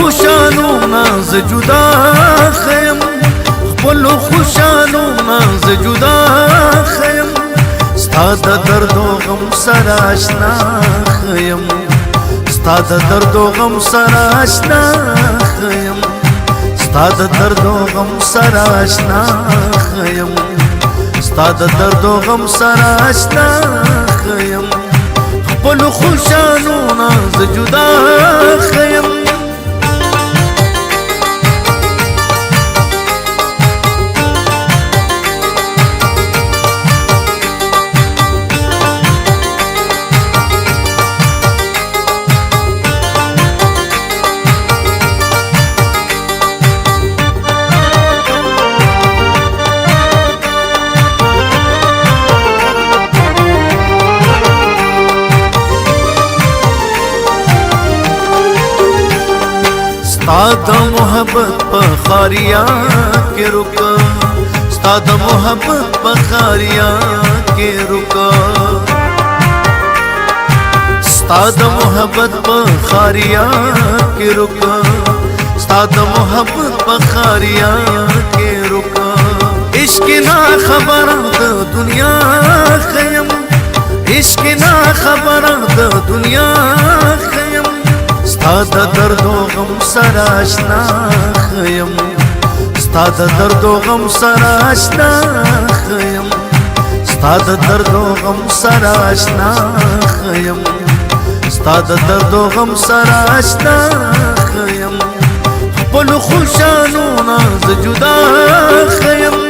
خوشانو ناز جدا خیم خپل خوشانو ناز جدا خیم ستا د درد او غم سره آشنا خیم ستا د درد او غم سره آشنا خیم ستا د درد او غم سره آشنا خیم ستا د درد او غم سره آشنا خیم خپل خوشانو ناز جدا خیم ستا د محبت په خاریا کې رکا ستا د محبت په خاریا کې رکا ستا د محبت په خاریا کې رکا ستا د محبت په خاریا کې رکا عشق نا خبر د دنیا خیم عشق نا خبر د دنیا خیم ستا د درد او غم سره آشنا خیم ستا د درد او غم سره آشنا خیم ستا د درد او غم سره آشنا خیم ستا د درد او غم سره آشنا خیم خپل خوشانو ناز جدا خیم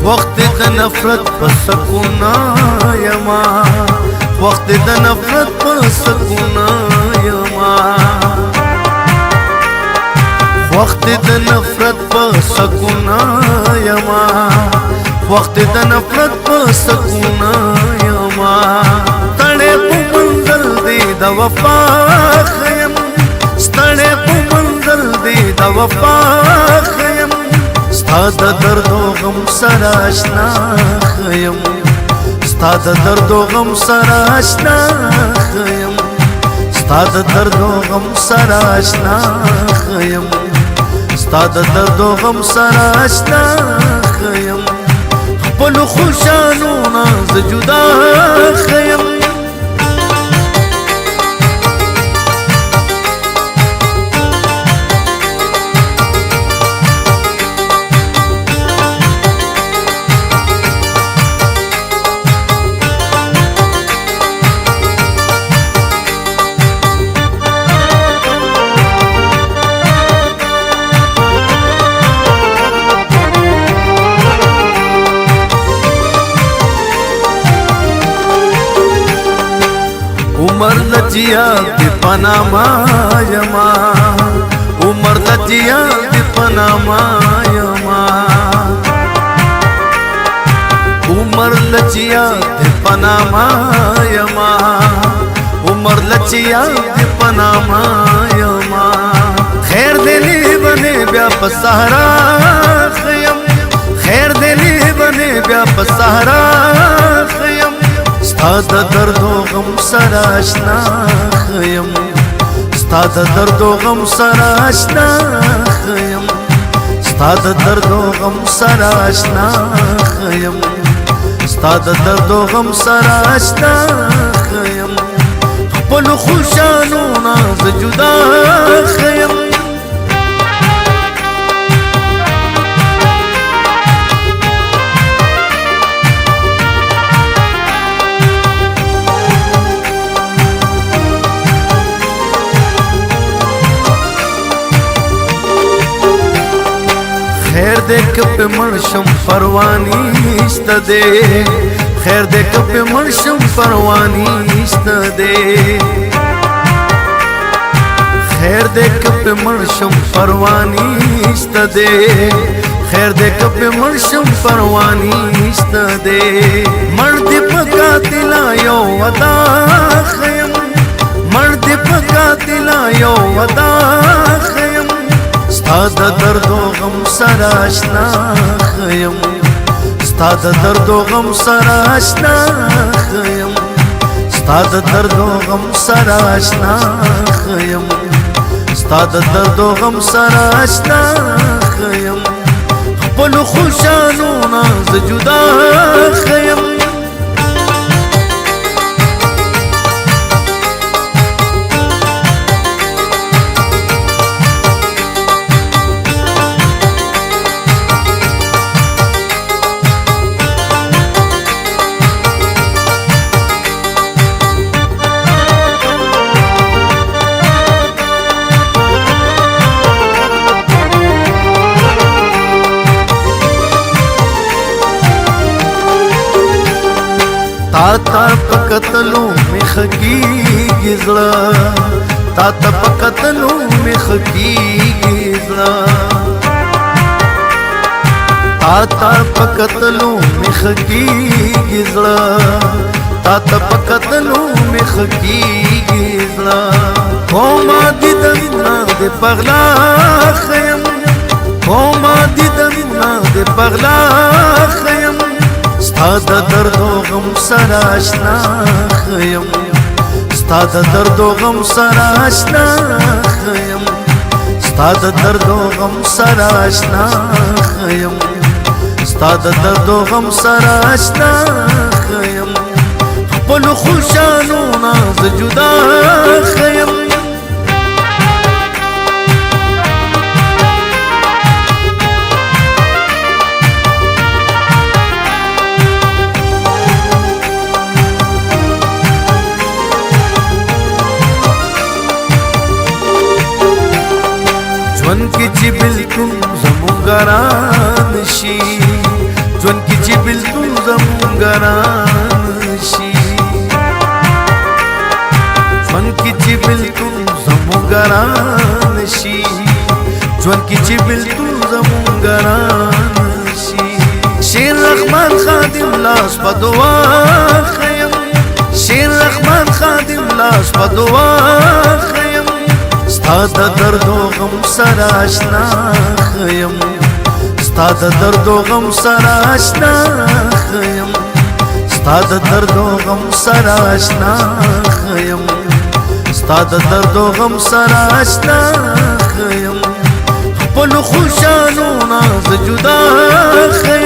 وقت د نفرت په سکونا یما وقت د نفرت په سکونا یما وقت د نفرت په سکونا یما وقت د نفرت په سکونا یما تړې په منزل دی د وفا خیم ستړې په منزل دی د وفا خیم ستا د درد او غم سره آشنا خیم ستا د درد او غم سره آشنا خیم ستا د درد او غم سره آشنا خیم ستا د درد او غم سره آشنا خیم خپل خوشانو ناز جدا خیم عمر لجیا دی پناما یما عمر لجیا دی پناما یما عمر لجیا دی پناما یما عمر لجیا دی پناما یما خیر دلی بنے بیا په صحرا خیم خیر دلی بنے بیا په صحرا خیم ستا د درد او غم سره آشنا خیم ستا د درد او غم سره آشنا خیم ستا د درد او غم سره آشنا خیم ستا د درد او غم سره آشنا خیم خپل خوشانو ناز جدا خیم خیر دے کپ مرشم پروانی است دے خیر دے کپ مرشم پروانی است دے خیر دے کپ مرشم پروانی است دے خیر دے کپ مرشم پروانی است دے مرد پکا دلا یو ودا خیم مرد پکا دلا یو ودا خیم ستا د درد او غم سره آشنا خیم ستا د درد او غم سره آشنا خیم ستا د درد او غم سره آشنا خیم ستا د درد او غم سره آشنا خیم خپل خوشانو ناز جدا خیم تا پکتلو مخ کیږي زړه تا پکتلو مخ کیږي زړه تا پکتلو مخ کیږي زړه تا پکتلو مخ کیږي زړه کومه دي دنا د پغلا خیم کومه دي دنا د پغلا خیم ستا د درد او غم سره آشنا خیم ستا د درد او غم سره آشنا خیم ستا د درد او غم سره آشنا خیم ستا د درد او غم سره آشنا خیم خپل خوشانو ناز جدا خیم ژوند کې چې بلکل زمونږ ګران شي ژوند کې چې بلکل زمونږ ګران شي ژوند کې چې بلکل زمونږ ګران شي ژوند کې چې بلکل زمونږ ګران شي شیر رحمان خادم لاس په دعا خیم شیر رحمان خادم لاس په دعا خیم ستا د درد او غم سره آشنا خیم ستا د درد او غم سره آشنا خیم ستا د درد او غم سره آشنا خیم ستا د درد او غم سره آشنا خیم خپل خوشانو ناز جدا خیم